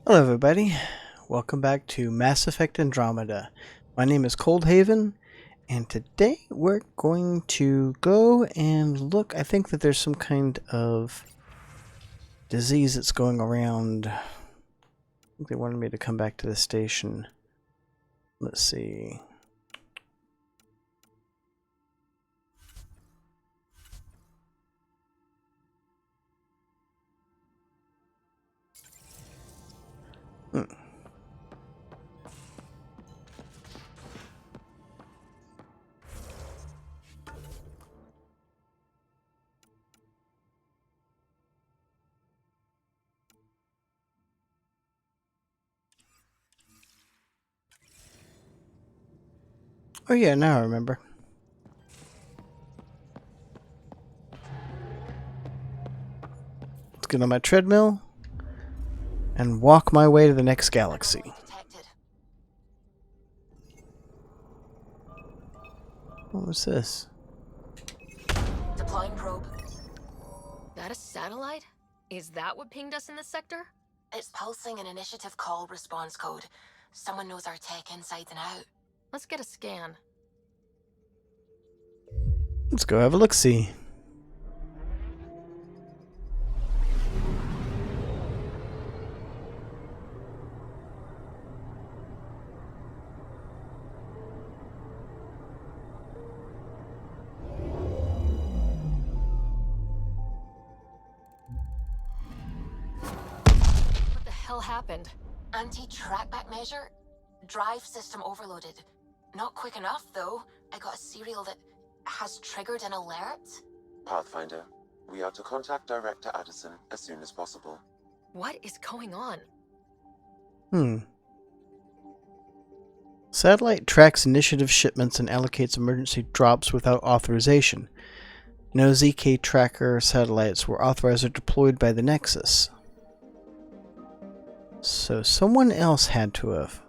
Hello everybody, welcome back to Mass Effect Andromeda. My name is ColdHaven, and today we're going to go and look. I think that there's some kind of disease that's going around. I think they wanted me to come back to the station. Let's see. Oh yeah, now I remember. Let's get on my treadmill and walk my way to the next galaxy. What was this? Deploying probe. That a satellite? Is that what pinged us in this sector? It's pulsing an initiative call response code. Someone knows our tech inside and out. Let's get a scan. Let's go have a look-see. What the hell happened? Anti-trackback measure? Drive system overloaded. Not quick enough, though. I got a serial that has triggered an alert. Pathfinder, we are to contact Director Addison as soon as possible. What is going on? Satellite tracks initiative shipments and allocates emergency drops without authorization. No ZK tracker satellites were authorized or deployed by the Nexus. So someone else had to have.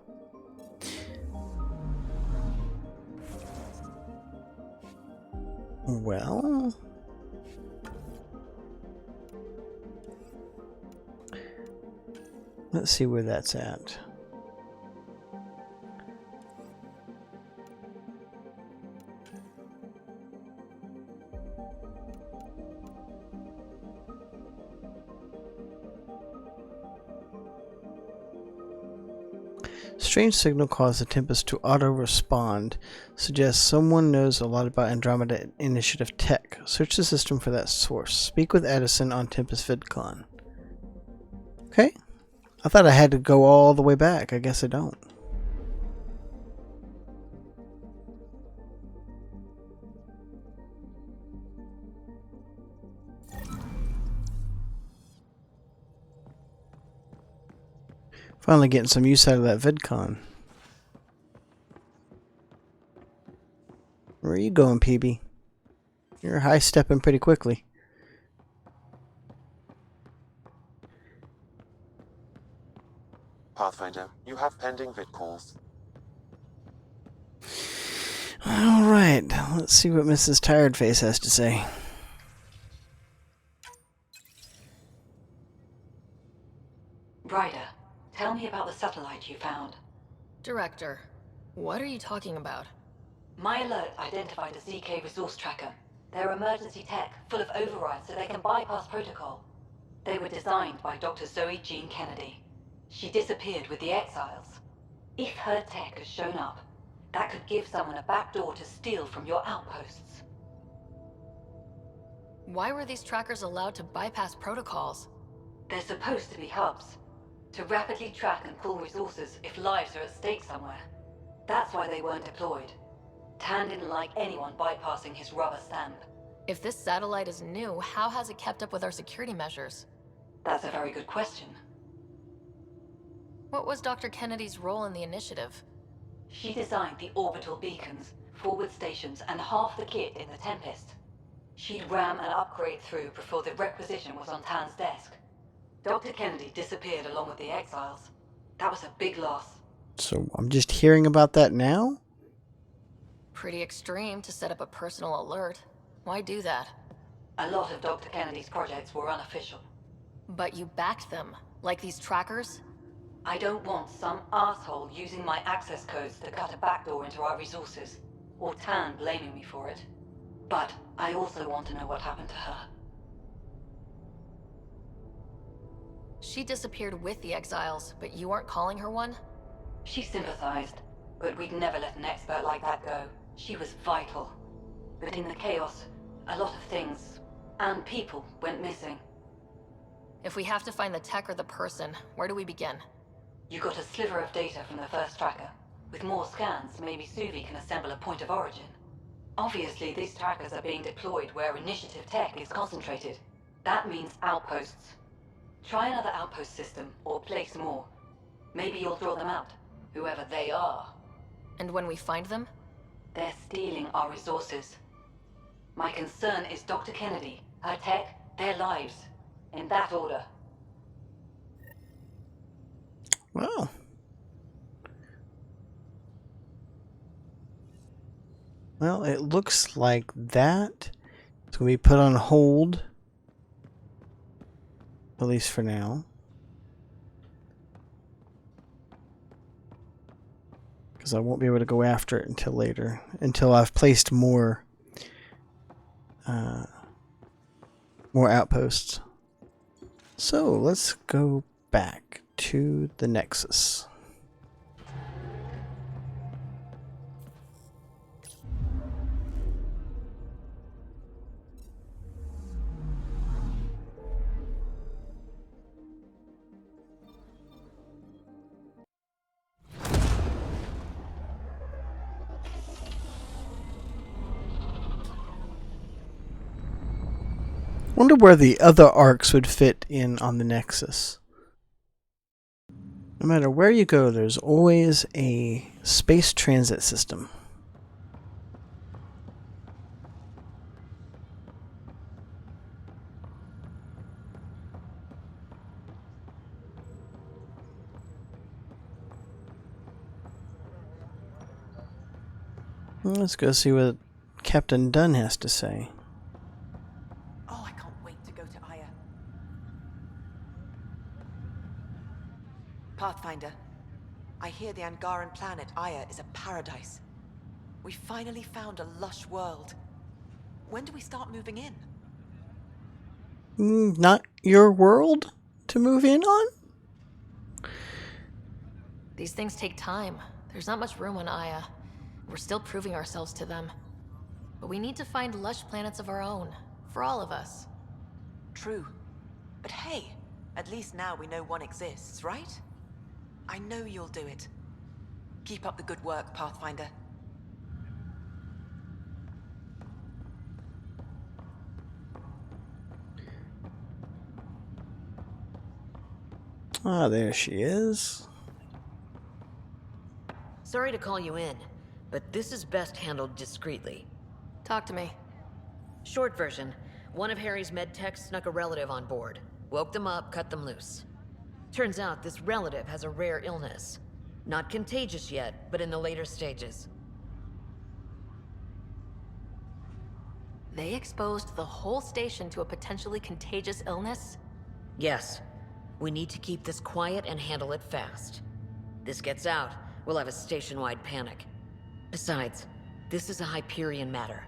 Well, let's see where that's at. Strange signal caused the Tempest to auto-respond. Suggests someone knows a lot about Andromeda Initiative tech. Search the system for that source. Speak with Addison on Tempest VidCon. Okay. I thought I had to go all the way back. I guess I don't. Finally getting some use out of that VidCon. Where are you going, PB? You're high-stepping pretty quickly. Pathfinder, you have pending vid calls. Alright, let's see what Mrs. Tiredface has to say. Ryder, tell me about the satellite you found. Director, what are you talking about? My alert identified a ZK resource tracker. They're emergency tech, full of overrides so they can bypass protocol. They were designed by Dr. Zoe Jean Kennedy. She disappeared with the Exiles. If her tech has shown up, that could give someone a backdoor to steal from your outposts. Why were these trackers allowed to bypass protocols? They're supposed to be hubs, to rapidly track and pull resources if lives are at stake somewhere. That's why they weren't deployed. Tan didn't like anyone bypassing his rubber stamp. If this satellite is new, how has it kept up with our security measures? That's a very good question. What was Dr. Kennedy's role in the initiative? She designed the orbital beacons, forward stations, and half the kit in the Tempest. She'd ram and upgrade through before the requisition was on Tan's desk. Dr. Kennedy disappeared along with the Exiles. That was a big loss. So I'm just hearing about that now? Pretty extreme to set up a personal alert. Why do that? A lot of Dr. Kennedy's projects were unofficial. But you backed them, like these trackers? I don't want some asshole using my access codes to cut a backdoor into our resources, or Tan blaming me for it. But I also want to know what happened to her. She disappeared with the exiles, but you aren't calling her one? She sympathized, but we'd never let an expert like that go. She was vital. But in the chaos, a lot of things, and people, went missing. If we have to find the tech or the person, where do we begin? You got a sliver of data from the first tracker. With more scans, maybe Suvi can assemble a point of origin. Obviously, these trackers are being deployed where initiative tech is concentrated. That means outposts. Try another outpost system, or place more. Maybe you'll draw them out, whoever they are. And when we find them? They're stealing our resources. My concern is Dr. Kennedy, her tech, their lives. In that order. Wow. Well, it looks like that is going to be put on hold, at least for now. Because I won't be able to go after it until later, until I've placed more outposts. So let's go back to the Nexus. Wonder where the other arcs would fit in on the Nexus. No matter where you go, there's always a space transit system. Let's go see what Captain Dunn has to say. Oh, I can't wait to go to Aya. Pathfinder, I hear the Angaran planet Aya is a paradise. We finally found a lush world. When do we start moving in? Not your world to move in on? These things take time. There's not much room on Aya. We're still proving ourselves to them. But we need to find lush planets of our own, for all of us. True. But hey, at least now we know one exists, right? I know you'll do it. Keep up the good work, Pathfinder. Ah, there she is. Sorry to call you in, but this is best handled discreetly. Talk to me. Short version, one of Harry's med techs snuck a relative on board. Woke them up, cut them loose. Turns out this relative has a rare illness. Not contagious yet, but in the later stages. They exposed the whole station to a potentially contagious illness? Yes. We need to keep this quiet and handle it fast. This gets out, we'll have a station-wide panic. Besides, this is a Hyperion matter.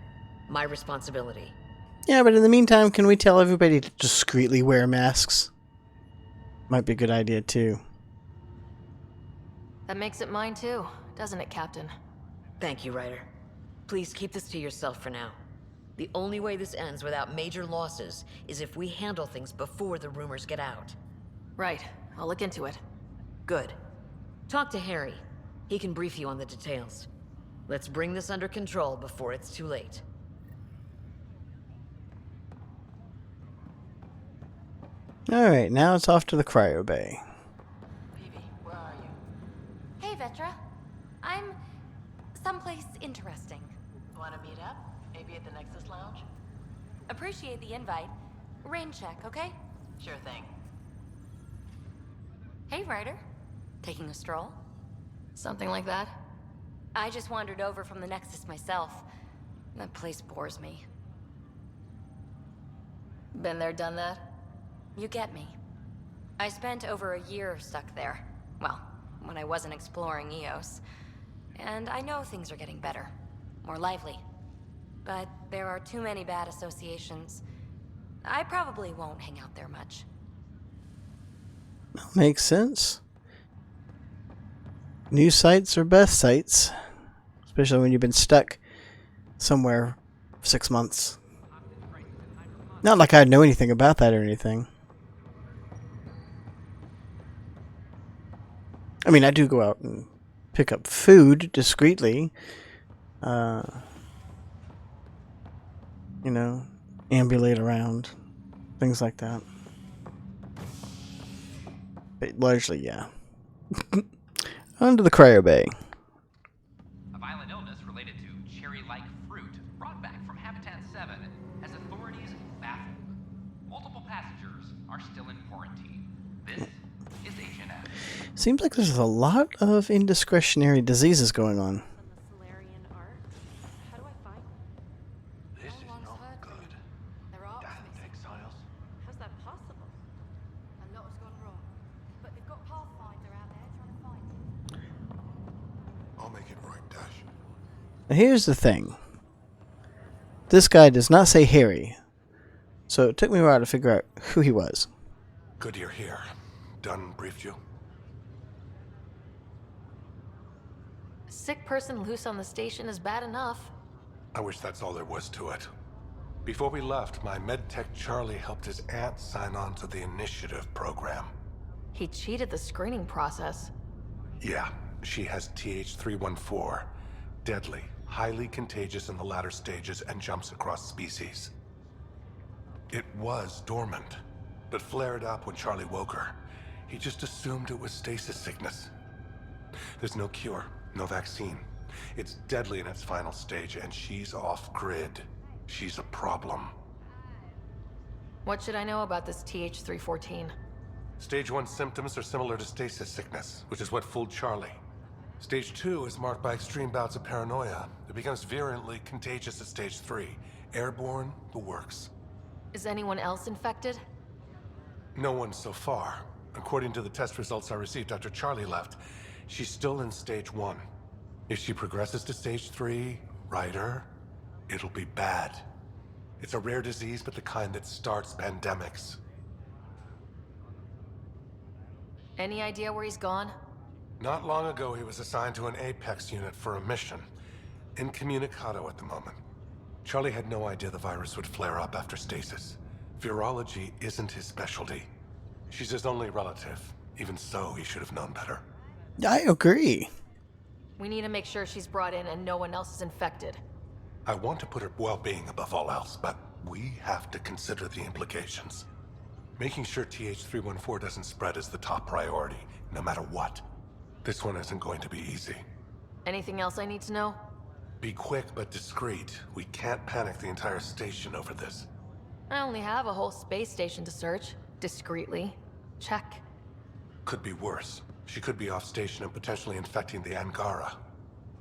My responsibility. Yeah, but in the meantime, can we tell everybody to discreetly wear masks? Might be a good idea, too. That makes it mine too, doesn't it, Captain? Thank you, Ryder. Please keep this to yourself for now. The only way this ends without major losses is if we handle things before the rumors get out. Right. I'll look into it. Good. Talk to Harry. He can brief you on the details. Let's bring this under control before it's too late. Alright, now it's off to the cryo bay. Phoebe, where are you? Hey, Vetra. I'm someplace interesting. Wanna meet up? Maybe at the Nexus Lounge? Appreciate the invite. Rain check, okay? Sure thing. Hey, Ryder. Taking a stroll? Something like that? I just wandered over from the Nexus myself. That place bores me. Been there, done that? You get me. I spent over a year stuck there. Well, when I wasn't exploring Eos. And I know things are getting better. More lively. But there are too many bad associations. I probably won't hang out there much. Makes sense. New sites are best sites, especially when you've been stuck somewhere for 6 months. Not like I know anything about that or anything. I mean, I do go out and pick up food discreetly. You know, ambulate around, things like that. But largely, yeah. On to the cryo bay. A violent illness related to cherry-like fruit brought back from Habitat 7 has authorities baffled. Multiple passengers are still in quarantine. This is HNS. Seems like there's a lot of indiscretionary diseases going on. This is not good. Damned exiles. How's that possible? A lot has gone wrong. But they've got Pathfinder out there trying to find him. I'll make it right, Dash. Now here's the thing. This guy does not say Harry. So it took me a while to figure out who he was. Good you're here. Dunn briefed you? Sick person loose on the station is bad enough. I wish that's all there was to it. Before we left, my medtech Charlie helped his aunt sign on to the initiative program. He cheated the screening process. Yeah, she has TH314. Deadly, highly contagious in the latter stages and jumps across species. It was dormant, but flared up when Charlie woke her. He just assumed it was stasis sickness. There's no cure, no vaccine. It's deadly in its final stage, and she's off-grid. She's a problem. What should I know about this TH314? Stage 1 symptoms are similar to stasis sickness, which is what fooled Charlie. Stage 2 is marked by extreme bouts of paranoia. It becomes virulently contagious at Stage 3. Airborne, the works. Is anyone else infected? No one so far. According to the test results I received after Charlie left, she's still in Stage 1. If she progresses to Stage 3, Ryder, it'll be bad. It's a rare disease, but the kind that starts pandemics. Any idea where he's gone? Not long ago, he was assigned to an Apex unit for a mission. Incommunicado at the moment. Charlie had no idea the virus would flare up after stasis. Virology isn't his specialty. She's his only relative. Even so, he should have known better. I agree. We need to make sure she's brought in and no one else is infected. I want to put her well-being above all else, but we have to consider the implications. Making sure TH314 doesn't spread is the top priority, no matter what. This one isn't going to be easy. Anything else I need to know? Be quick but discreet. We can't panic the entire station over this. I only have a whole space station to search. Discreetly. Check. Could be worse. She could be off station and potentially infecting the Angara.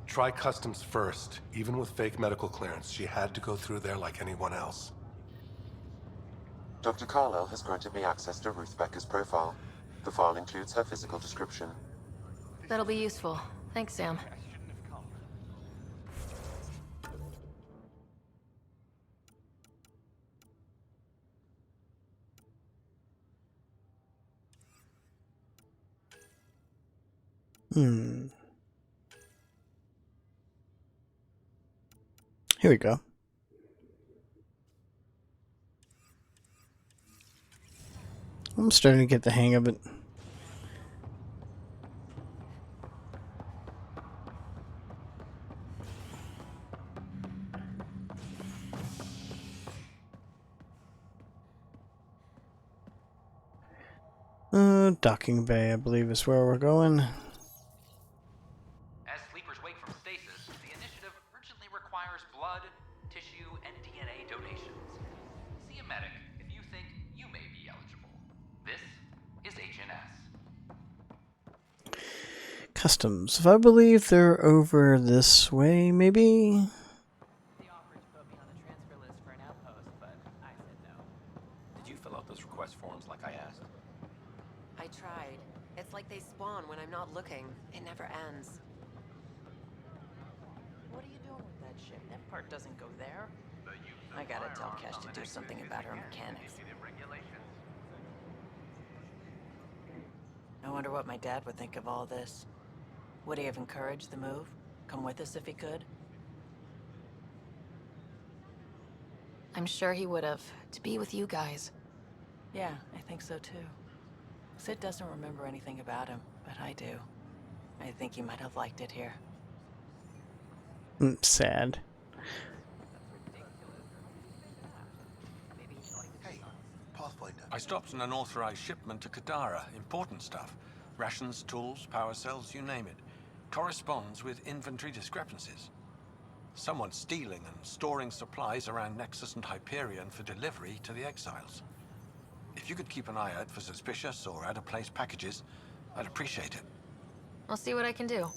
Try customs first. Even with fake medical clearance, she had to go through there like anyone else. Dr. Carlyle has granted me access to Ruth Becker's profile. The file includes her physical description. That'll be useful. Thanks, Sam. Here we go. I'm starting to get the hang of it. Docking bay, I believe, is where we're going. As sleepers wake from stasis, the initiative urgently requires blood, tissue, and DNA donations. See a medic if you think you may be eligible. This is HNS. Customs. If I believe they're over this way, maybe? They offered to put me on the transfer list for an outpost, but I said no. Did you fill out those request forms like I asked? I tried. It's like they spawn when I'm I'm not looking. It never ends. What are you doing with that ship? That part doesn't go there. I gotta tell Kesh to do something about her mechanics. I wonder what my dad would think of all this. Would he have encouraged the move? Come with us if he could? I'm sure he would have, to be with you guys. Yeah, I think so too. Sid doesn't remember anything about him, but I do. I think he might have liked it here. Sad. Hey, Pathfinder. I stopped an unauthorized shipment to Kadara. Important stuff. Rations, tools, power cells, you name it. Corresponds with inventory discrepancies. Someone's stealing and storing supplies around Nexus and Hyperion for delivery to the exiles. If you could keep an eye out for suspicious or out-of-place packages, I'd appreciate it. I'll see what I can do.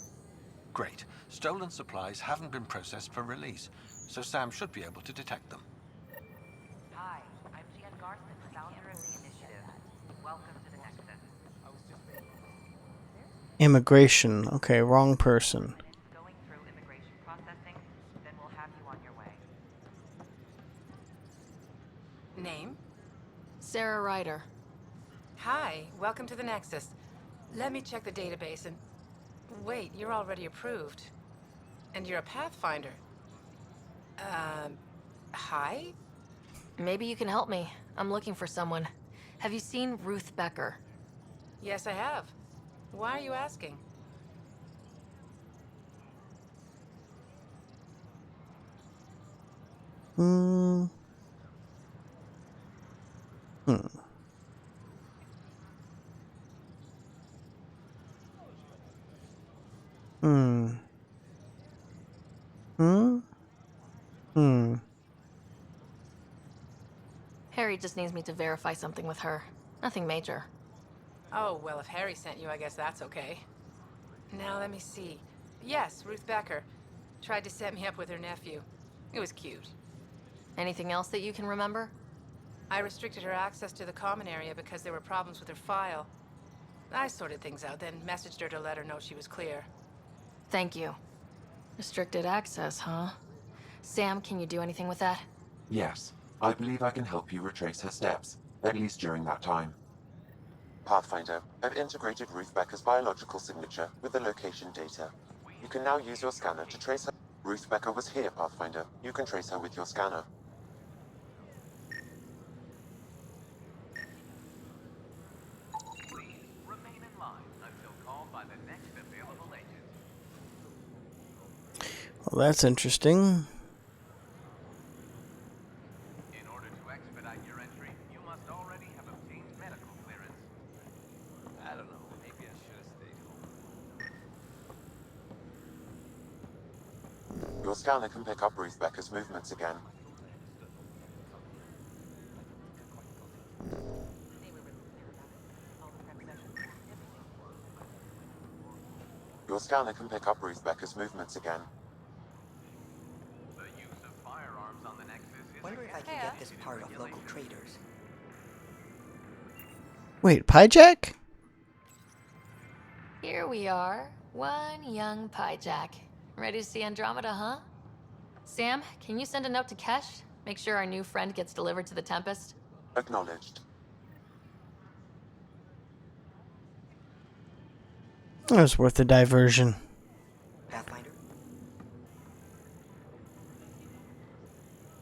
Great. Stolen supplies haven't been processed for release, so Sam should be able to detect them. Hi, I'm Jan Garson, founder of the initiative. Welcome to the Nexus. Immigration. Okay, wrong person. Going through immigration processing, then we'll have you on your way. Name? Sarah Ryder. Hi, welcome to the Nexus. Let me check the database and... Wait, you're already approved. And you're a Pathfinder. Hi? Maybe you can help me. I'm looking for someone. Have you seen Ruth Becker? Yes, I have. Why are you asking? Hmm. Hmm. Hmm. Hmm. Hmm. Harry just needs me to verify something with her. Nothing major. Oh, well, if Harry sent you, I guess that's okay. Now, let me see. Yes, Ruth Becker. Tried to set me up with her nephew. It was cute. Anything else that you can remember? I restricted her access to the common area because there were problems with her file. I sorted things out, then messaged her to let her know she was clear. Thank you. Restricted access, huh? Sam, can you do anything with that? Yes, I believe I can help you retrace her steps, at least during that time. Pathfinder, I've integrated Ruth Becker's biological signature with the location data. You can now use your scanner to trace her. Ruth Becker was here, Pathfinder. You can trace her with your scanner. Please remain in line until called by the next available agent. Well, that's interesting. In order to expedite your entry, you must already have obtained medical clearance. I don't know, maybe I should have stayed home. Your scanner can pick up Ruth Becker's movements again. Your scanner can pick up Ruth Becker's movements again. The use of firearms on the Nexus is Wonder if I can get this part off local traders. Wait, Pyjack? Here we are. One young Pyjack. Ready to see Andromeda, huh? Sam, can you send a note to Kesh? Make sure our new friend gets delivered to the Tempest? Acknowledged. That was worth a diversion. Pathfinder?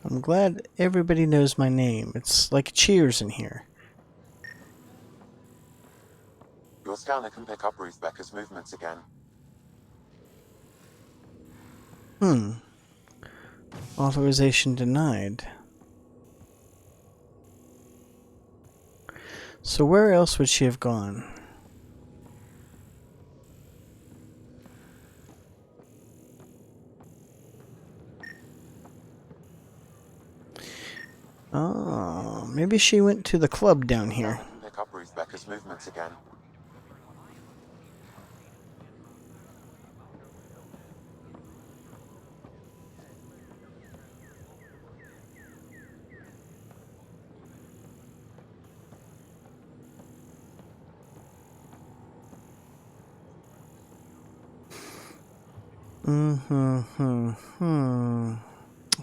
I'm glad everybody knows my name. It's like Cheers in here. Your scanner can pick up Ruth Becker's movements again. Authorization denied. So where else would she have gone? Oh, maybe she went to the club down here. Scanner can pick up Ruth Becker's movements again.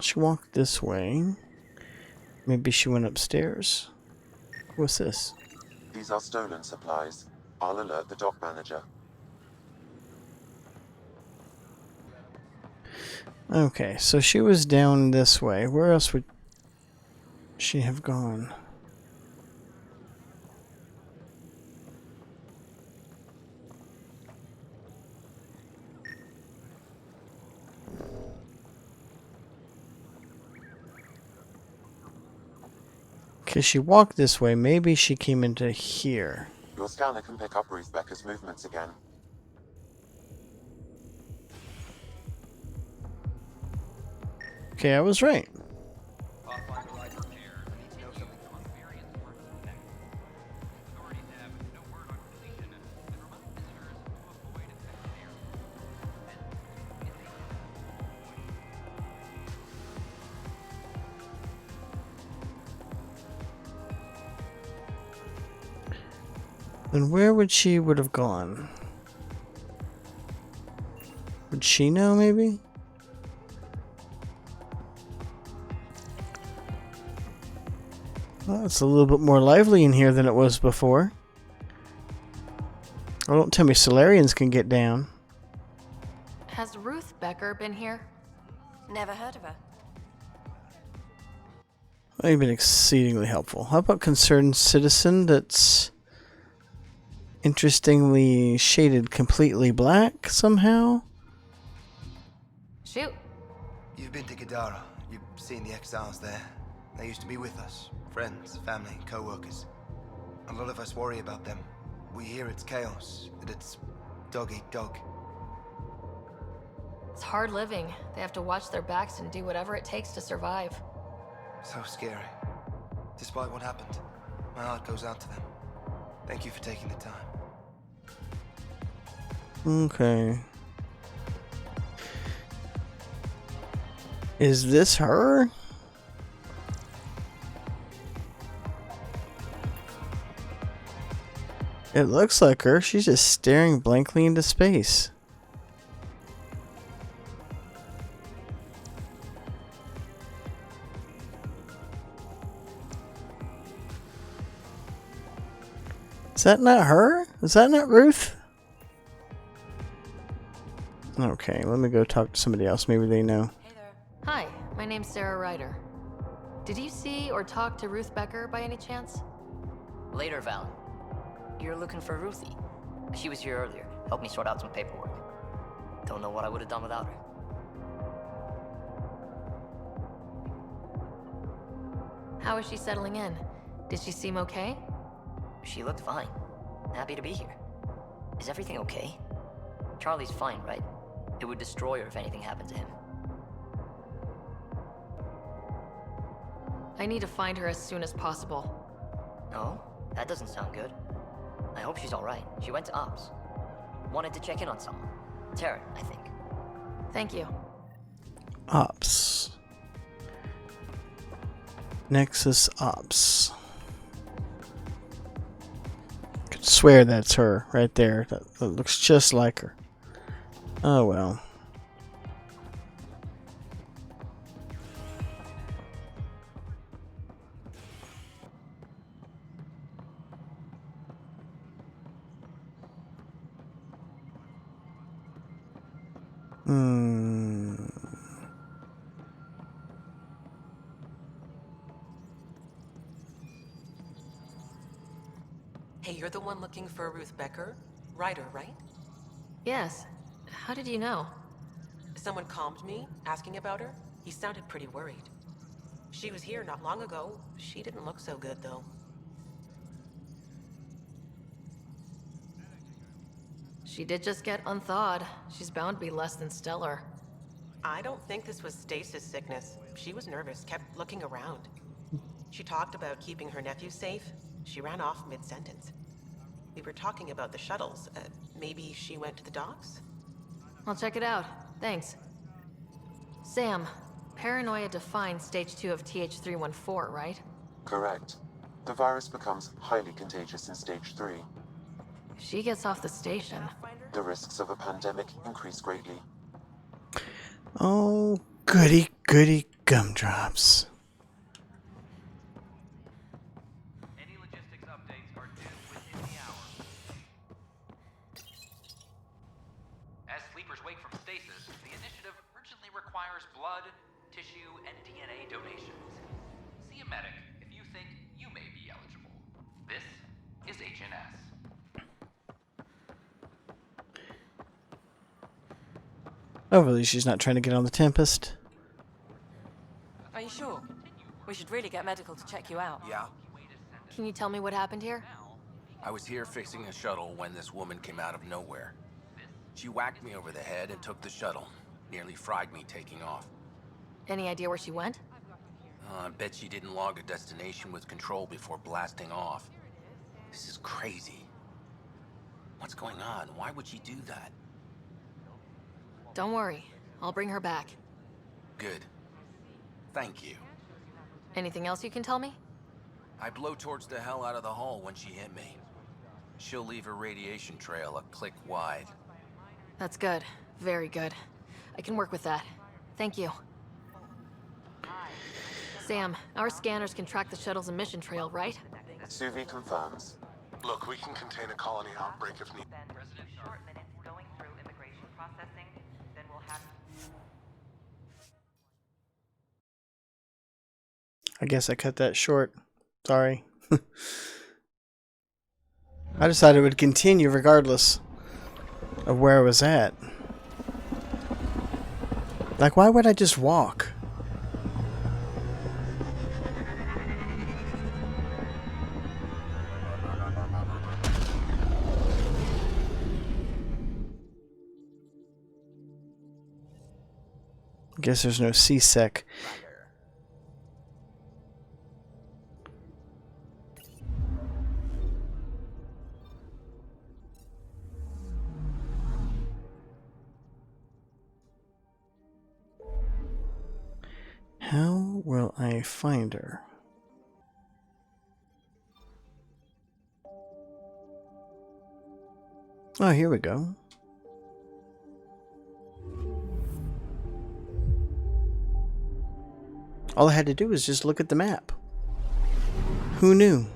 She walked this way. Maybe she went upstairs. What's this? These are stolen supplies. I'll alert the dock manager. Okay, so she was down this way. Where else would she have gone? Okay, she walked this way. Maybe she came into here. Your scanner can pick up Ruth Becker's movements again. Okay, I was right. Then where would she have gone? Would she know, maybe? Well, it's a little bit more lively in here than it was before. Oh, don't tell me Solarians can get down. Has Ruth Becker been here? Never heard of her. Well, you've been exceedingly helpful. How about concerned citizen that's interestingly shaded completely black somehow? Shoot. You've been to Kadara. You've seen the exiles there. They used to be with us. Friends, family, co-workers. A lot of us worry about them. We hear it's chaos, that it's dog-eat-dog. It's hard living. They have to watch their backs and do whatever it takes to survive. So scary. Despite what happened, my heart goes out to them. Thank you for taking the time. Okay. Is this her? It looks like her. She's just staring blankly into space. Is that not her? Is that not Ruth? Okay, let me go talk to somebody else. Maybe they know. Hey there. Hi, my name's Sarah Ryder. Did you see or talk to Ruth Becker by any chance? Later, Val. You're looking for Ruthie. She was here earlier. Helped me sort out some paperwork. Don't know what I would have done without her. How is she settling in? Did she seem okay? She looked fine. Happy to be here. Is everything okay? Charlie's fine, right? It would destroy her if anything happened to him. I need to find her as soon as possible. No? That doesn't sound good. I hope she's alright. She went to Ops. Wanted to check in on someone. Taryn, I think. Thank you. Ops. Nexus Ops. Could swear that's her right there. That looks just like her. Oh well. Hey, you're the one looking for Ruth Becker? Ryder, right? Yes. How did you know? Someone calmed me, asking about her. He sounded pretty worried. She was here not long ago. She didn't look so good, though. She did just get unthawed. She's bound to be less than stellar. I don't think this was stasis sickness. She was nervous, kept looking around. She talked about keeping her nephew safe. She ran off mid-sentence. We were talking about the shuttles. Maybe she went to the docks? I'll check it out. Thanks. Sam, paranoia defines stage 2 of TH314, right? Correct. The virus becomes highly contagious in stage 3. If she gets off the station. The risks of a pandemic increase greatly. Oh, goody, goody gumdrops. Any logistics updates are due within the hour. As sleepers wake from stasis, the initiative urgently requires blood, tissue, and DNA donations. See a medic if you think you may be eligible. This is HNS. Hopefully she's not trying to get on the Tempest. Are you sure? We should really get medical to check you out. Yeah, Can you tell me what happened here? I was here fixing a shuttle when this woman came out of nowhere. She whacked me over the head and took the shuttle. Nearly fried me taking off. Any idea where she went? I bet she didn't log a destination with control before blasting off. This is crazy. What's going on? Why would she do that? Don't worry. I'll bring her back. Good. Thank you. Anything else you can tell me? I blowtorched the hell out of the hull when she hit me. She'll leave her radiation trail a click wide. That's good. Very good. I can work with that. Thank you. Sam, our scanners can track the shuttle's emission trail, right? Suvi confirms. Look, we can contain a colony outbreak if needed. Short minutes going through immigration processing, then we'll have... I guess I cut that short. Sorry. I decided it would continue regardless of where I was at. Like, why would I just walk? Guess there's no C-Sec. How will I find her? Oh, here we go. All I had to do was just look at the map. Who knew?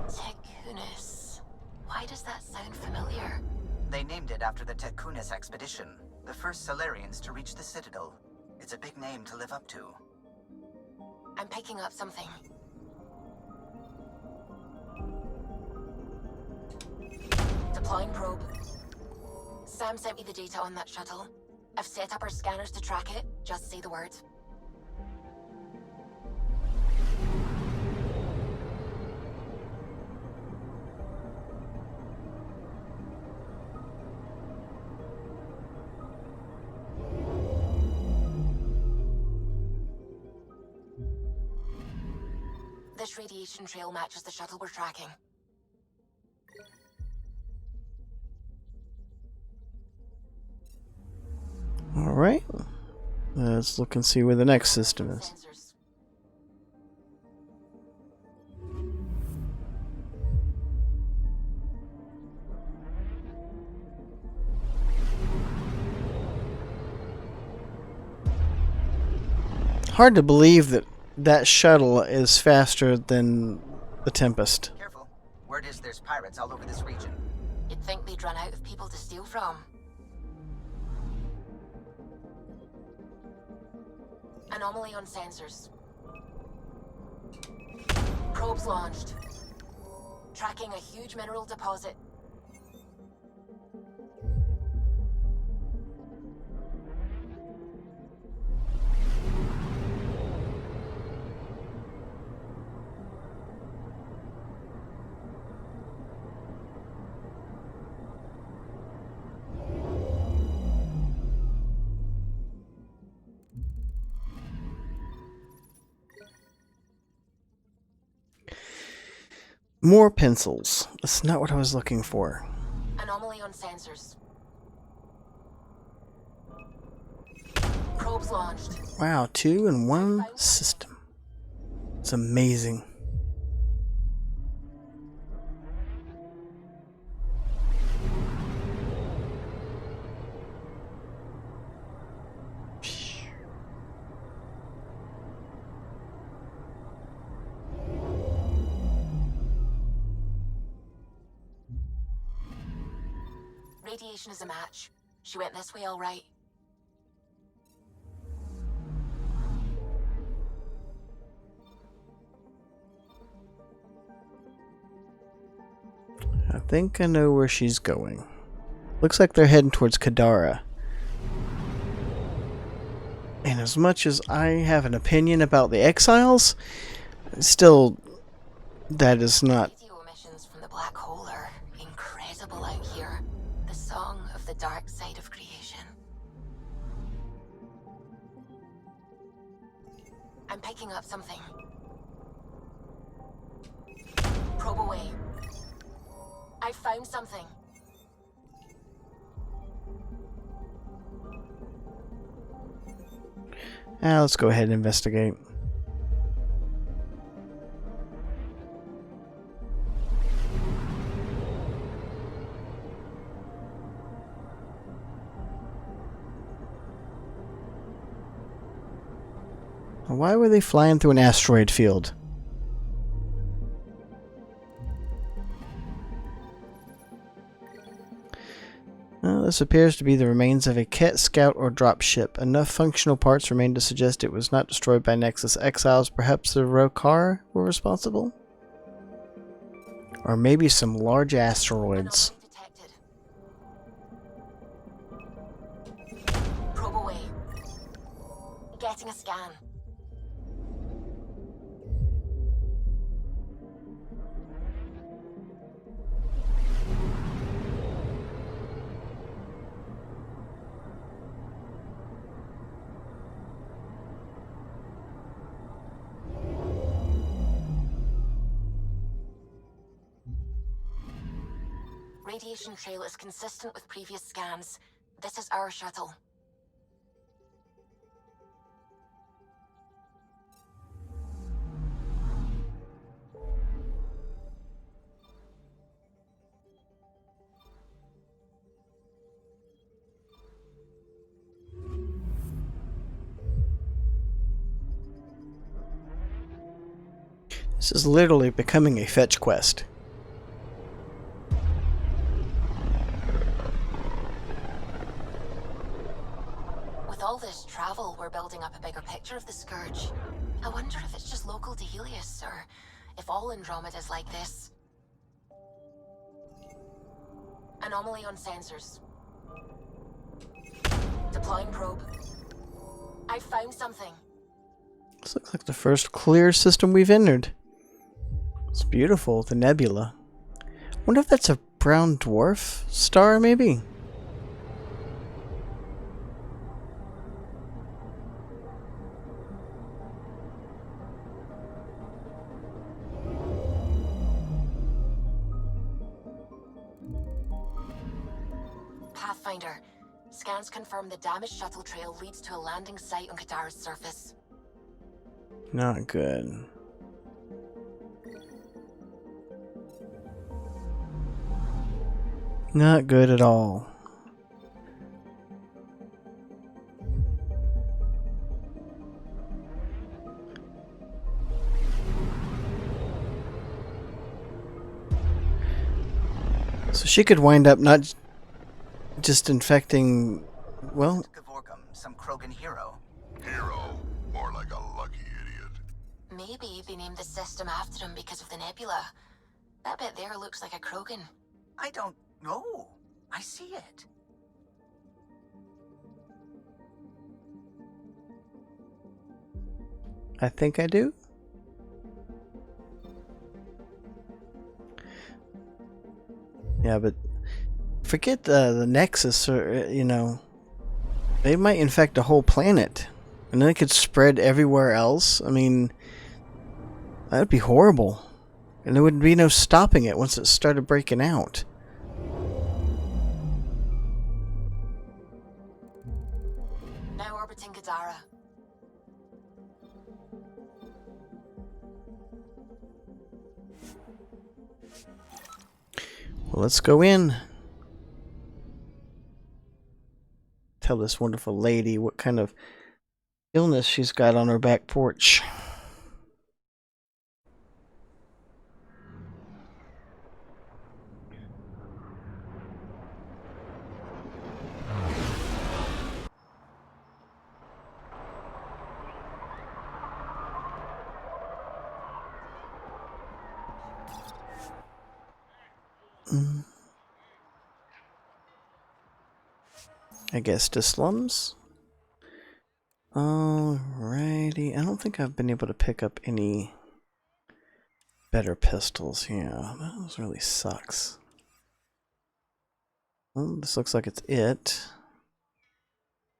Tekunis. Why does that sound familiar? They named it after the Tekunis expedition, the first Solarians to reach the Citadel. It's a big name to live up to. I'm picking up something. Deploying probe. Sam sent me the data on that shuttle. I've set up our scanners to track it. Just say the word. This radiation trail matches the shuttle we're tracking. Alright. Let's look and see where the next system is. Sensors. Hard to believe that that shuttle is faster than the Tempest. Careful. Word is there's pirates all over this region. You'd think they'd run out of people to steal from. Anomaly on sensors. Probes launched. Tracking a huge mineral deposit. More pencils. That's not what I was looking for. Anomaly on sensors. Probes launched. Wow, 2 in 1 system. It's amazing. Radiation is a match. She went this way all right. I think I know where she's going. Looks like they're heading towards Kadara. And as much as I have an opinion about the Exiles, still, that is not... Radio emissions from the black hole are incredible out here. The song of the dark side of creation. I'm picking up something. Probe away. I found something. Let's go ahead and investigate. Why were they flying through an asteroid field? Well, this appears to be the remains of a Ket scout or drop ship. Enough functional parts remain to suggest it was not destroyed by Nexus Exiles. Perhaps the Rokar were responsible? Or maybe some large asteroids. Probe away. Getting a scan. Radiation trail is consistent with previous scans. This is our shuttle. This is literally becoming a fetch quest. With all this travel, we're building up a bigger picture of the Scourge. I wonder if it's just local to Helios, or if all Andromeda is like this. Anomaly on sensors. Deploying probe. I found something. This looks like the first clear system we've entered. It's beautiful, the nebula. Wonder if that's a brown dwarf star, maybe? Pathfinder. Scans confirm the damaged shuttle trail leads to a landing site on Kadara's surface. Not good. Not good at all. So she could wind up not just infecting, well... Some Krogan hero. Hero? More like a lucky idiot. Maybe they named the system after him because of the nebula. That bit there looks like a Krogan. I don't know. I see it. I think I do. Yeah, but forget the Nexus, or you know, they might infect a whole planet, and then it could spread everywhere else. I mean, that would be horrible, and there would be no stopping it once it started breaking out. Now orbiting Kadara. Well, let's go in. Tell this wonderful lady what kind of illness she's got on her back porch. I guess to slums. Alrighty. I don't think I've been able to pick up any better pistols. Yeah, that really sucks. Well, this looks like it's it.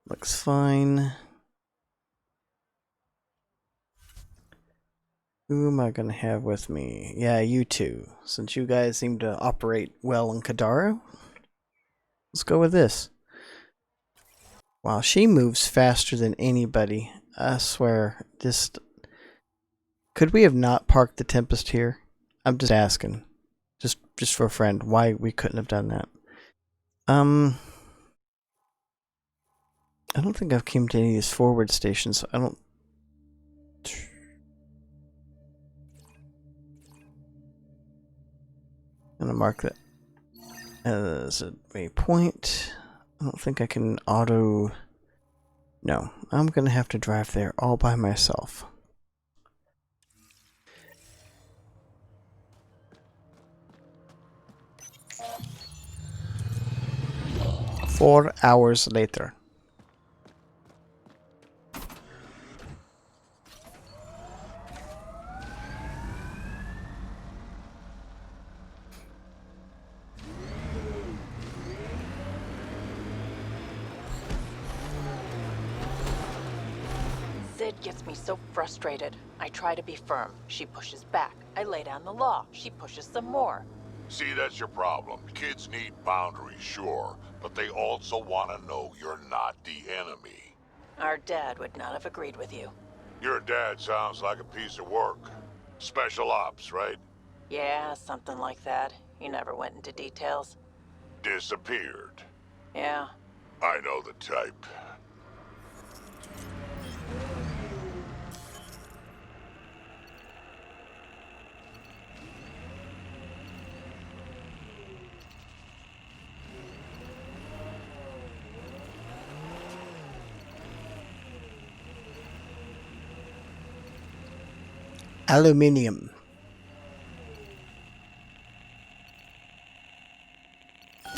Looks fine. Who am I gonna have with me? Yeah, you two. Since you guys seem to operate well in Kadara, let's go with this. Wow, she moves faster than anybody. I swear. Just could we have not parked the Tempest here? I'm just asking. Just for a friend, why we couldn't have done that. I don't think I've came to any of these forward stations. I don't. I'm gonna mark that as a waypoint. I don't think I can auto. No, I'm gonna have to drive there all by myself. Four hours later. Sid gets me so frustrated. I try to be firm. She pushes back. I lay down the law. She pushes some more. See, that's your problem. Kids need boundaries, sure, but they also want to know you're not the enemy. Our dad would not have agreed with you. Your dad sounds like a piece of work. Special ops, right? Yeah, something like that. He never went into details. Disappeared. Yeah. I know the type. Aluminium. I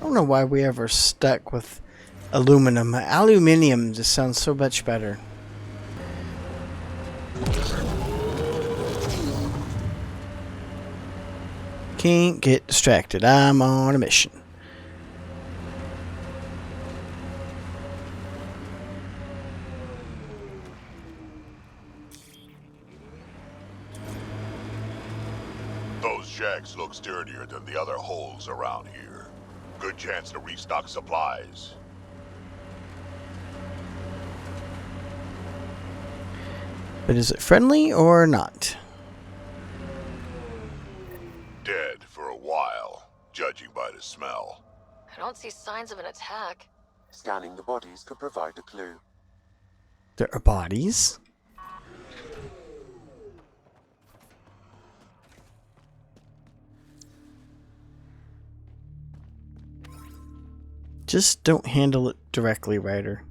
don't know why we ever stuck with aluminum. Aluminium just sounds so much better. Can't get distracted. I'm on a mission. Those shacks look sturdier than the other holes around here. Good chance to restock supplies. But is it friendly or not? Dead for a while, judging by the smell. I don't see signs of an attack. Scanning the bodies could provide a clue. There are bodies? Just don't handle it directly, Ryder.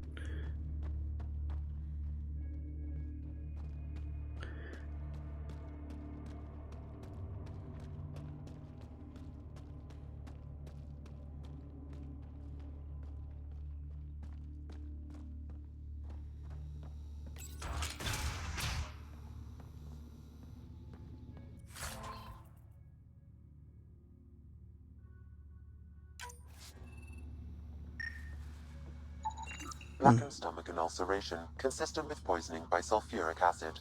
Blackened stomach and ulceration, consistent with poisoning by sulfuric acid.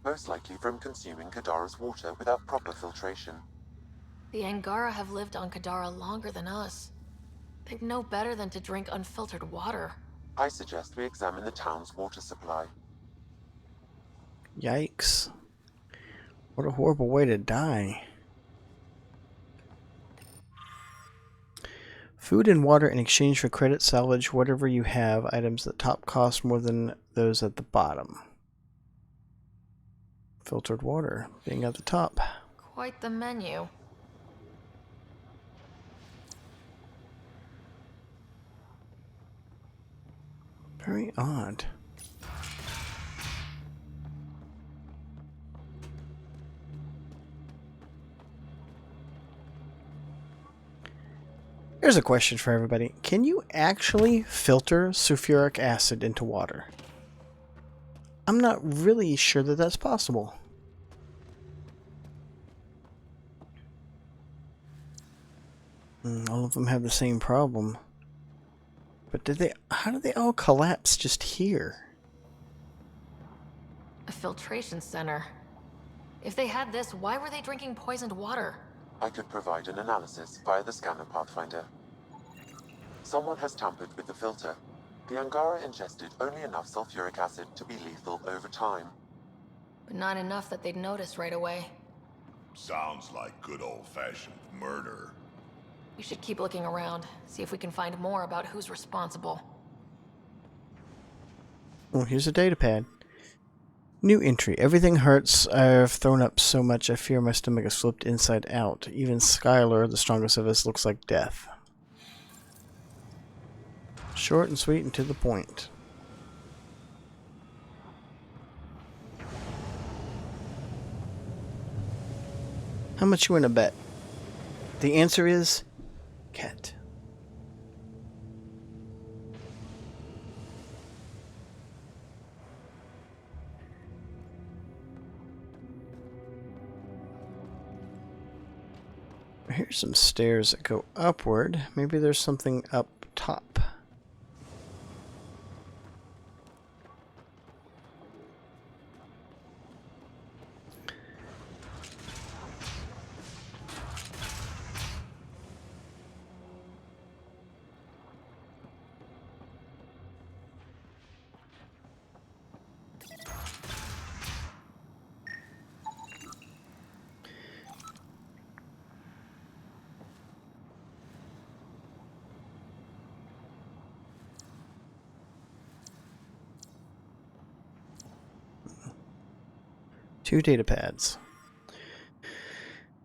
Most likely from consuming Kadara's water without proper filtration. The Angara have lived on Kadara longer than us. They'd know better than to drink unfiltered water. I suggest we examine the town's water supply. Yikes. What a horrible way to die. Food and water in exchange for credit, salvage whatever you have. Items at top cost more than those at the bottom. Filtered water being at the top. Quite the menu. Very odd. Here's a question for everybody. Can you actually filter sulfuric acid into water? I'm not really sure that that's possible. All of them have the same problem. But how did they all collapse just here? A filtration center. If they had this, why were they drinking poisoned water? I could provide an analysis via the scanner, Pathfinder. Someone has tampered with the filter. The Angara ingested only enough sulfuric acid to be lethal over time. But not enough that they'd notice right away. Sounds like good old-fashioned murder. We should keep looking around, see if we can find more about who's responsible. Oh, here's a data pad. New entry. Everything hurts. I've thrown up so much I fear my stomach has flipped inside out. Even Skylar, the strongest of us, looks like death. Short and sweet and to the point. How much you want to bet? The answer is cat. Here's some stairs that go upward. Maybe there's something up top. Two data pads.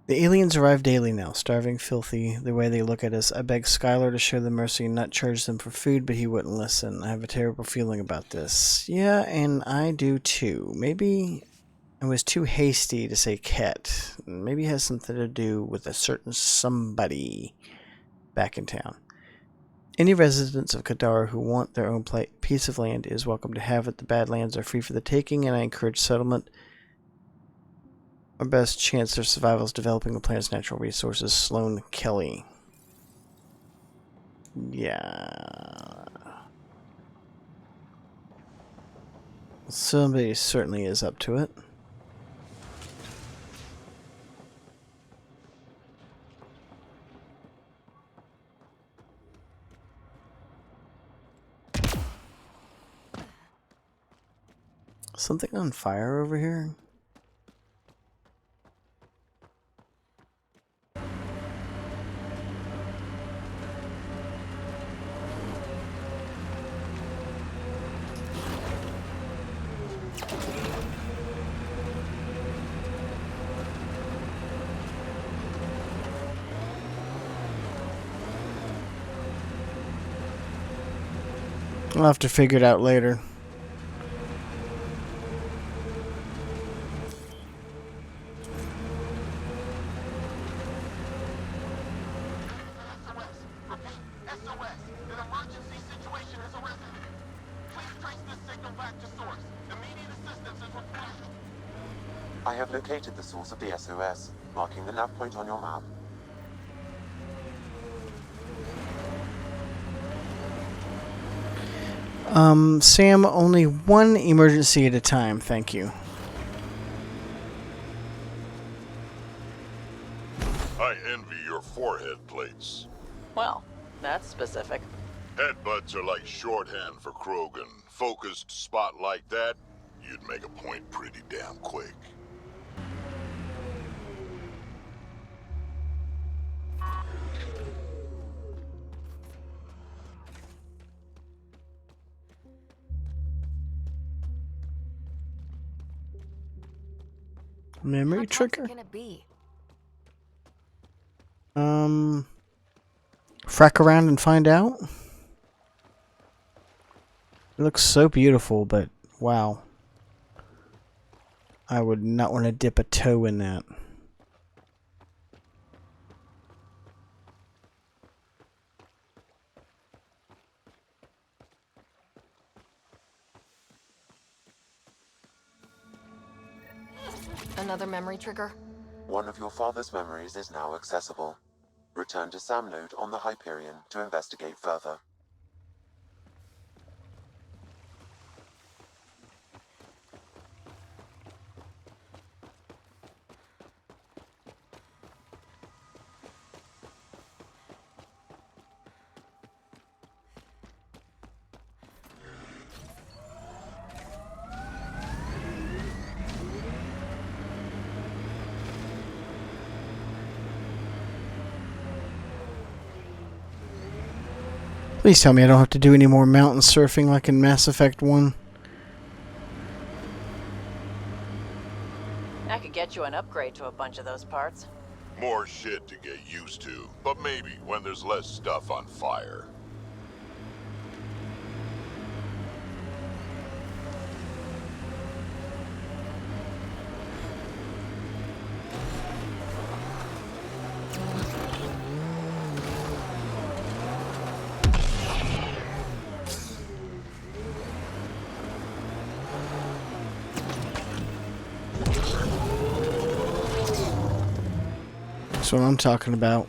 The aliens arrive daily now, starving, filthy, the way they look at us. I begged Skylar to show them mercy and not charge them for food, but he wouldn't listen. I have a terrible feeling about this. Yeah, and I do too. Maybe I was too hasty to say Ket. Maybe it has something to do with a certain somebody back in town. Any residents of Kadara who want their own piece of land is welcome to have it. The Badlands are free for the taking, and I encourage settlement. Our best chance of survival is developing the planet's natural resources. Sloan Kelly. Yeah. Somebody certainly is up to it. Something on fire over here? I'll have to figure it out later. I have located the source of the SOS, marking the nav point on your map. Sam, only one emergency at a time, thank you. I envy your forehead plates. Well, that's specific. Headbutts are like shorthand for Krogan. Focused spot like that, you'd make a point pretty damn quick. Memory trigger? Can it be? Frack around and find out? It looks so beautiful, but wow. I would not want to dip a toe in that. Another memory trigger? One of your father's memories is now accessible. Return to Sam Node on the Hyperion to investigate further. Please tell me I don't have to do any more mountain surfing like in Mass Effect 1. I could get you an upgrade to a bunch of those parts. More shit to get used to, but maybe when there's less stuff on fire. That's what I'm talking about.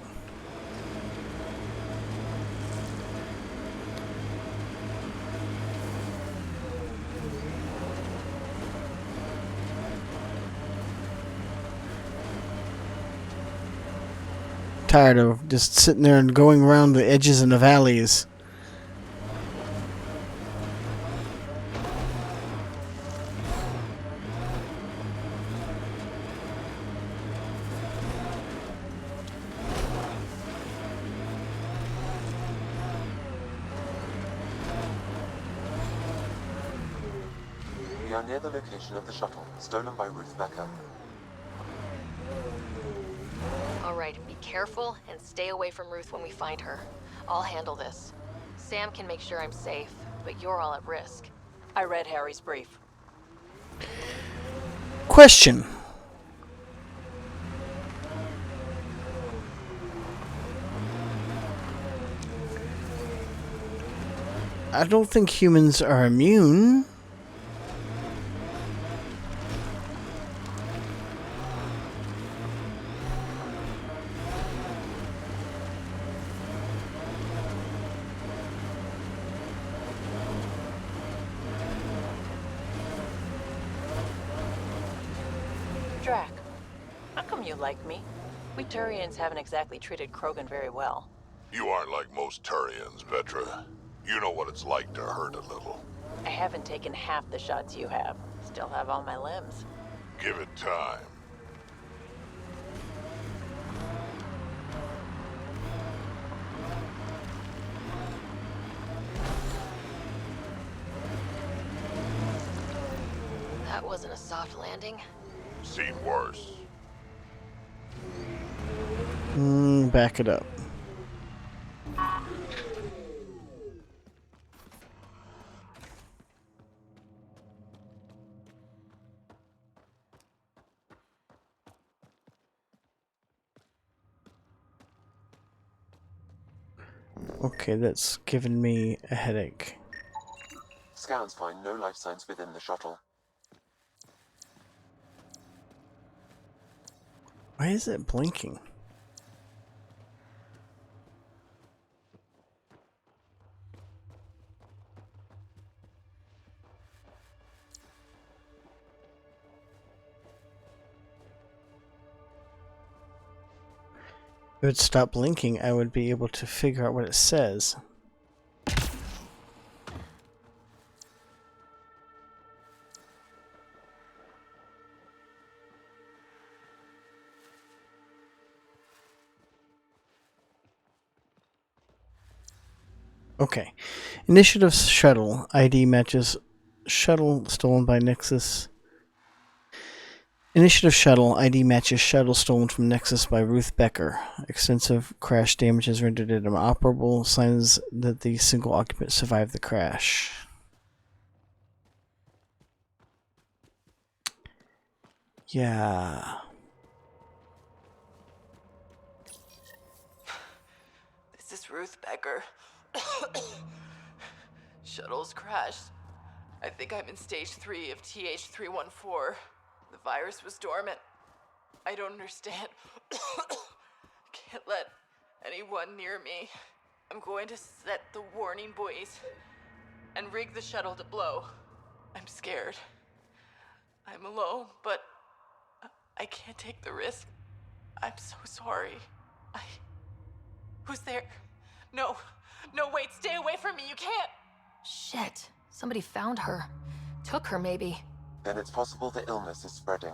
Tired of just sitting there and going around the edges and the valleys. We are near the location of the shuttle, stolen by Ruth Becker. Alright, be careful and stay away from Ruth when we find her. I'll handle this. Sam can make sure I'm safe, but you're all at risk. I read Harry's brief. Question. I don't think humans are immune. Drack, how come you like me? We Turians haven't exactly treated Krogan very well. You aren't like most Turians, Vetra. You know what it's like to hurt a little. I haven't taken half the shots you have. Still have all my limbs. Give it time. That wasn't a soft landing. Seen worse. Back it up. Okay, that's given me a headache. Scans find no life signs within the shuttle. Why is it blinking? If it would stop blinking, I would be able to figure out what it says. Okay. Initiative shuttle. ID matches shuttle stolen by Nexus. Initiative shuttle. ID matches shuttle stolen from Nexus by Ruth Becker. Extensive crash damage has rendered it inoperable. Signs that the single occupant survived the crash. Yeah. This is Ruth Becker. Shuttle's crashed. I think I'm in stage 3 of TH314. The virus was dormant. I don't understand. Can't let anyone near me. I'm going to set the warning buoys and rig the shuttle to blow. I'm scared. I'm alone, but I can't take the risk. I'm so sorry. Who's there? No, wait, stay away from me, you can't! Shit. Somebody found her. Took her, maybe. Then it's possible the illness is spreading.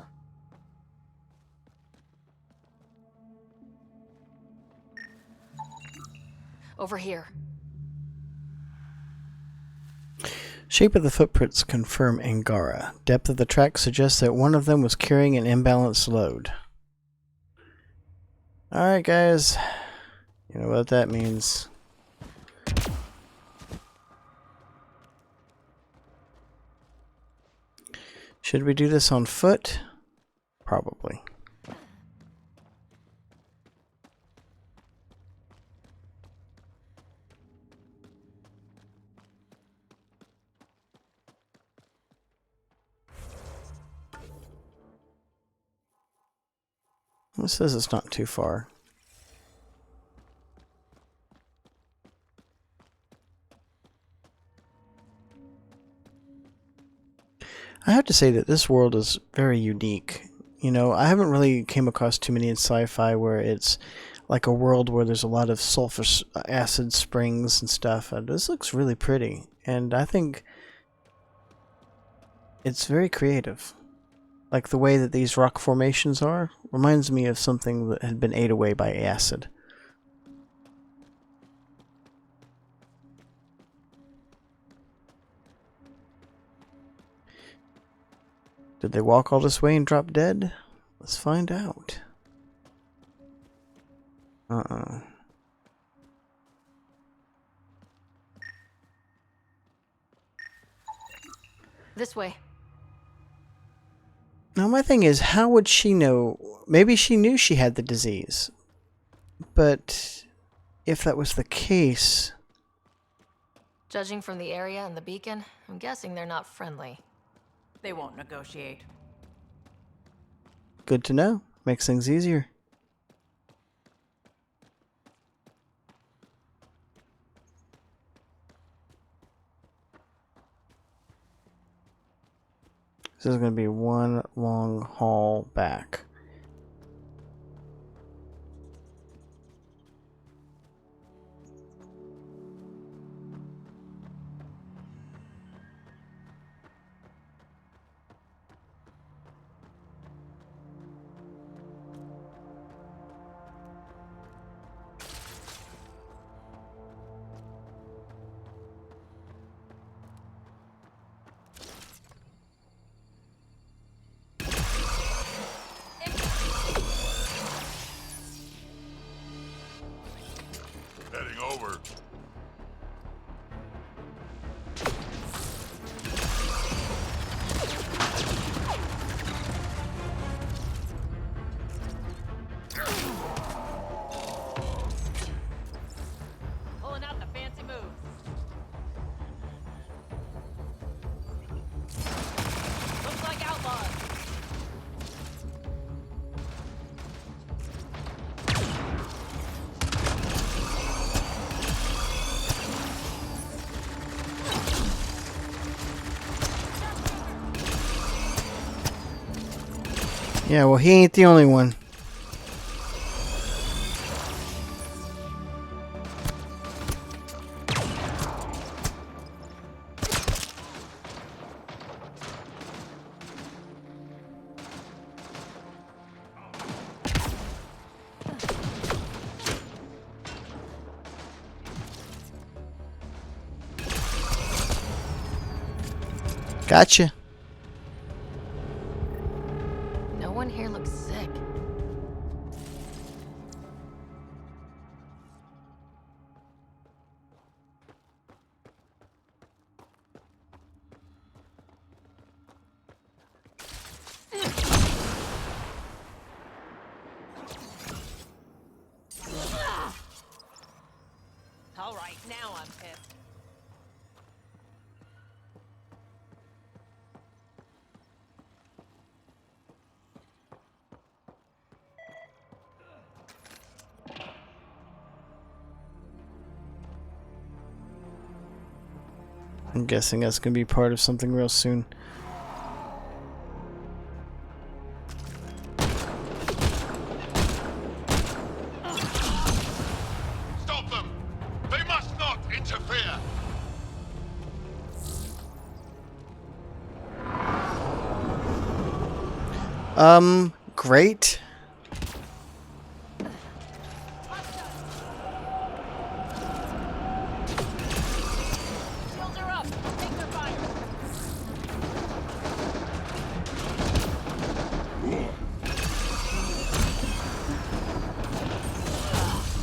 Over here. Shape of the footprints confirm Angara. Depth of the track suggests that one of them was carrying an imbalanced load. Alright, guys. You know what that means. Should we do this on foot? Probably. It says it's not too far. I have to say that this world is very unique. You know, I haven't really came across too many in sci-fi where it's like a world where there's a lot of sulfur acid springs and stuff. This looks really pretty, and I think it's very creative. Like the way that these rock formations are, reminds me of something that had been ate away by acid. Did they walk all this way and drop dead? Let's find out. This way. Now my thing is, how would she know? Maybe she knew she had the disease. But if that was the case... Judging from the area and the beacon, I'm guessing they're not friendly. They won't negotiate. Good to know. Makes things easier. This is going to be one long haul back. Heading over. Pulling out the fancy moves. Looks like outlaws. Yeah, well, he ain't the only one. Gotcha. No one here looks sick. All right, now I'm pissed. I'm guessing that's going to be part of something real soon. Stop them! They must not interfere! Great. Shields are up. Take their fire.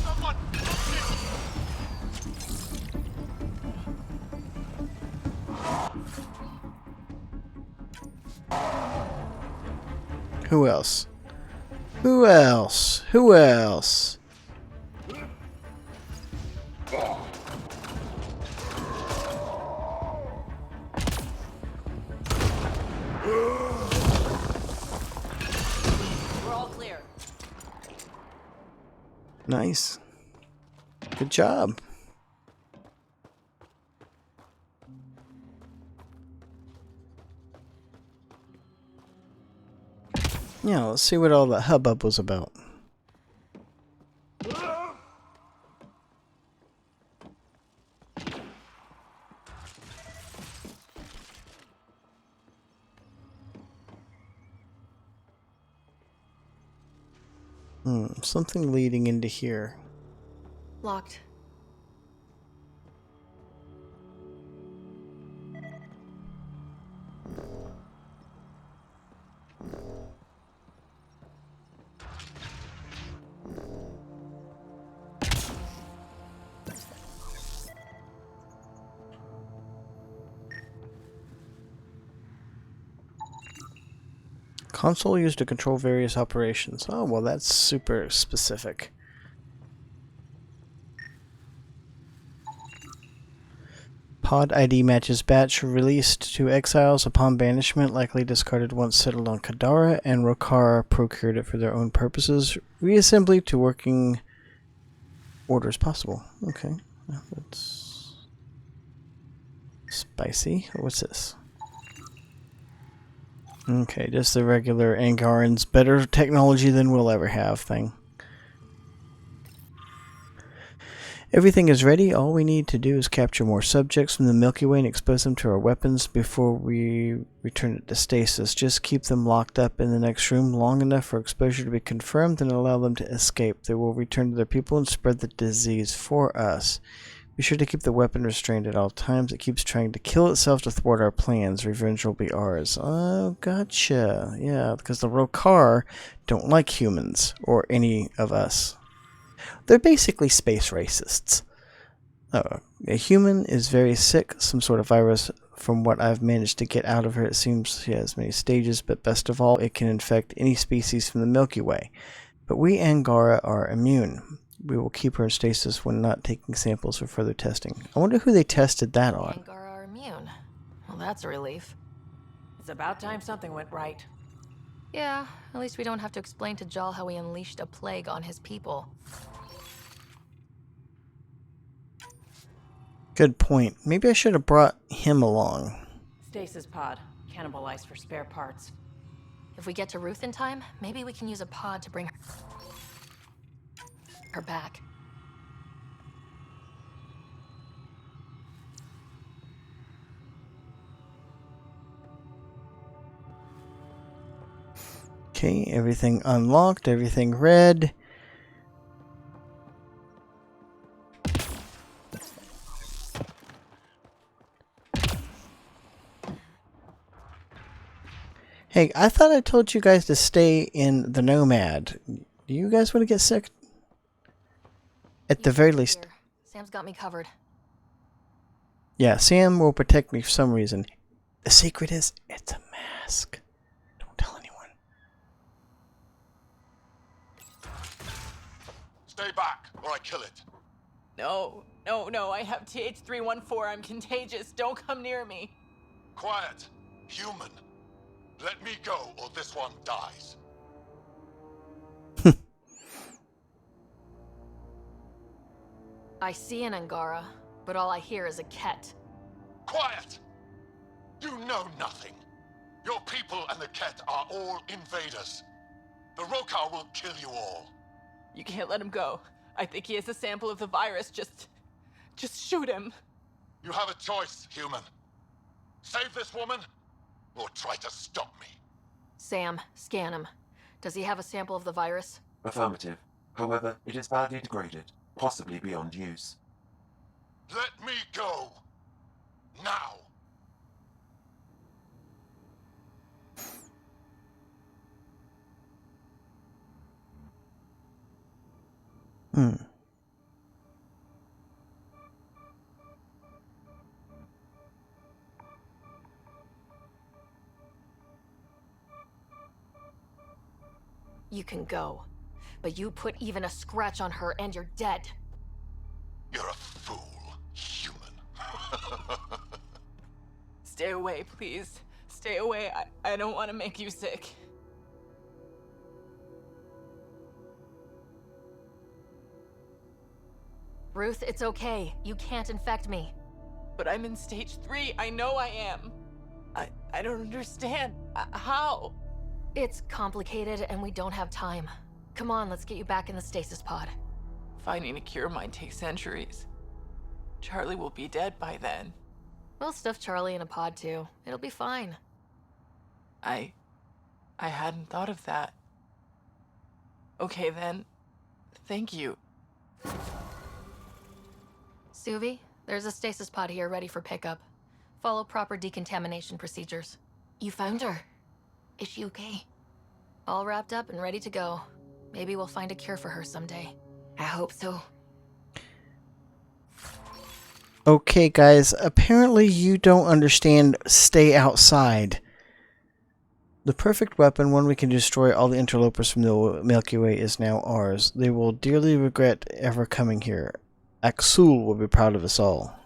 Someone! Who else? Who else? Who else? We're all clear. Nice. Good job. Yeah, let's see what all the hubbub was about. Something leading into here. Locked. Console used to control various operations. Oh, well, that's super specific. Pod ID matches batch released to exiles upon banishment, likely discarded once settled on Kadara, and Rokar procured it for their own purposes. Reassembly to working order as possible. Okay, well, that's spicy. What's this? Okay, just the regular Angaran's better technology than we'll ever have thing. Everything is ready. All we need to do is capture more subjects from the Milky Way and expose them to our weapons before we return it to stasis. Just keep them locked up in the next room long enough for exposure to be confirmed and allow them to escape. They will return to their people and spread the disease for us. Be sure to keep the weapon restrained at all times. It keeps trying to kill itself to thwart our plans. Revenge will be ours. Oh, gotcha. Yeah, because the Rokar don't like humans or any of us. They're basically space racists. A human is very sick, some sort of virus. From what I've managed to get out of her, it seems she has many stages, but best of all, it can infect any species from the Milky Way. But we Angara are immune. We will keep her in stasis when not taking samples for further testing. I wonder who they tested that on. Angara are immune. Well, that's a relief. It's about time something went right. Yeah, at least we don't have to explain to Jal how we unleashed a plague on his people. Good point. Maybe I should have brought him along. Stasis pod. Cannibalized for spare parts. If we get to Ruth in time, maybe we can use a pod to bring her back. Okay, everything unlocked, everything red. Hey, I thought I told you guys to stay in the Nomad. Do you guys want to get sick? At the very least. Here. Sam's got me covered. Yeah, Sam will protect me for some reason. The secret is, it's a mask. Don't tell anyone. Stay back, or I kill it. No, I have TH314. I'm contagious. Don't come near me. Quiet. Human. Let me go, or this one dies. I see an Angara, but all I hear is a Ket. quiet! You know nothing. Your people and the Ket are all invaders. The Rokar will kill you all. You can't let him go. I think he has a sample of the virus. Just shoot him. You have a choice, human. Save this woman, or try to stop me. Sam, scan him. Does he have a sample of the virus? Affirmative. However, it is badly degraded, possibly beyond use. Let me go. Now. You can go. But you put even a scratch on her and you're dead. You're a fool, human. Stay away, please. Stay away. I don't want to make you sick. Ruth, it's okay. You can't infect me. But I'm in stage 3. I know I am. I don't understand. How? It's complicated and we don't have time. Come on, let's get you back in the stasis pod. Finding a cure might take centuries. Charlie will be dead by then. We'll stuff Charlie in a pod too. It'll be fine. I hadn't thought of that. Okay then. Thank you. Suvi, there's a stasis pod here ready for pickup. Follow proper decontamination procedures. You found her. Is she okay? All wrapped up and ready to go. Maybe we'll find a cure for her someday. I hope so. Okay, guys, apparently you don't understand stay outside. The perfect weapon, one we can destroy all the interlopers from the Milky Way, is now ours. They will dearly regret ever coming here. Axul will be proud of us all.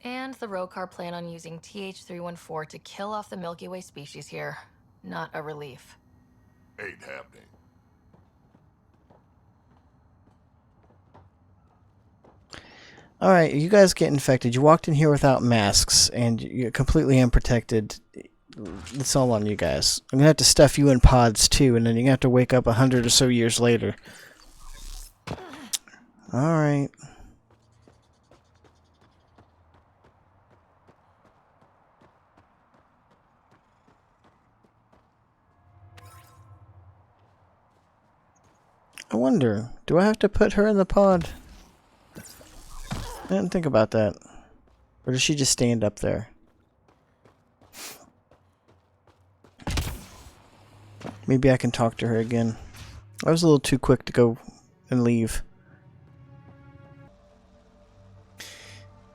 And the Rokar plan on using TH-314 to kill off the Milky Way species here. Not a relief. Ain't happening. Alright, you guys get infected. You walked in here without masks, and you're completely unprotected. It's all on you guys. I'm going to have to stuff you in pods, too, and then you're going to have to wake up 100 or so years later. Alright. I wonder, do I have to put her in the pod? I didn't think about that. Or does she just stand up there? Maybe I can talk to her again. I was a little too quick to go and leave.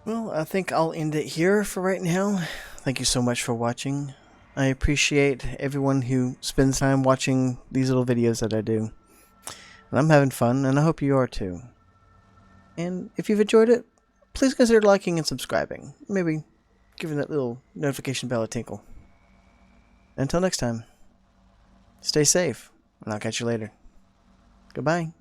Well, I think I'll end it here for right now. Thank you so much for watching. I appreciate everyone who spends time watching these little videos that I do. And I'm having fun, and I hope you are too. And if you've enjoyed it, please consider liking and subscribing. Maybe giving that little notification bell a tinkle. Until next time, stay safe, and I'll catch you later. Goodbye.